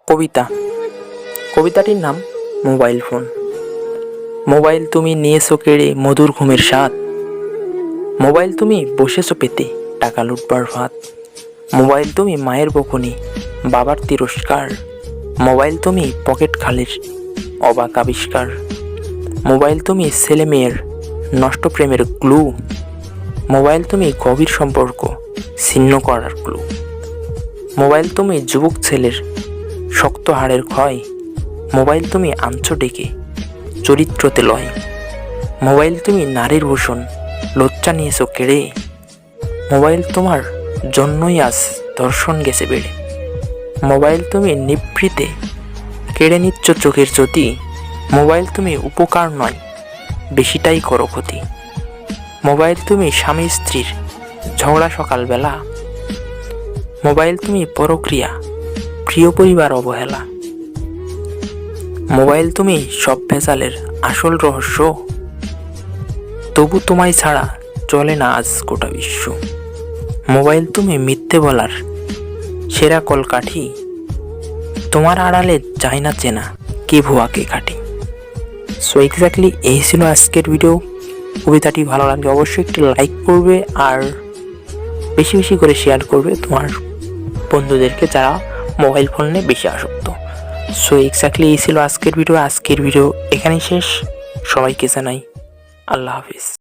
কবিতা। কবিতাটির নাম mobile phone. Mobile তুমি নিয়েছো কেড়ে মধুর ঘুমের স্বাদ। মোবাইল তুমি বসেছো পেতে টাকা লুটবার ভাত। মোবাইল তুমি মায়ের বকুনি বাবার তিরস্কার। মোবাইল তুমি পকেট খালির অবাক আবিষ্কার। মোবাইল তুমি ছেলে মেয়ের নষ্ট প্রেমের গ্লু। মোবাইল তুমি গভীর সম্পর্ক ছিন্ন করার ক্লু। মোবাইল তুমি যুবক ছেলের শক্ত হাড়ের ক্ষয়। মোবাইল তুমি আনছো ডেকে চরিত্রতে লয়। মোবাইল তুমি নারীর ভূষণ লজ্জা নিয়েছো কেড়ে। মোবাইল তোমার জন্যই আজ দর্শন গেছে বেড়ে। মোবাইল তুমি নিভৃতে কেড়ে নিচ্ছ চোখের জ্যোতি। মোবাইল তুমি উপকার নয় বেশিটাই করো ক্ষতি। মোবাইল তুমি স্বামী স্ত্রীর ঝগড়া সকালবেলা। মোবাইল তুমি পরক্রিয়া প্রিয় পরিবার অবহেলা। মোবাইল তুমি সব ভেজালের আসল রহস্য। তবু তোমায় ছাড়া চলে না আজ গোটা বিশ্ব। মোবাইল তুমি মিথ্যে বলার সেরা কলকাঠি। তোমার আড়ালে যায় না চেনা কে ভুয়া কে খাঁটি। সো এক্স্যাক্টলি এই ছিল আজকের ভিডিও। কবিতাটি ভালো লাগলে অবশ্যই একটি লাইক করবে আর বেশি বেশি করে শেয়ার করবে তোমার বন্ধুদেরকে যারা মোবাইল ফোন নিয়ে বেশি আসক্ত। সো এক্স্যাক্টলি এই ছিল আজকের ভিডিও। এখানেই শেষ। সবাইকে জানাই আল্লাহ হাফিজ।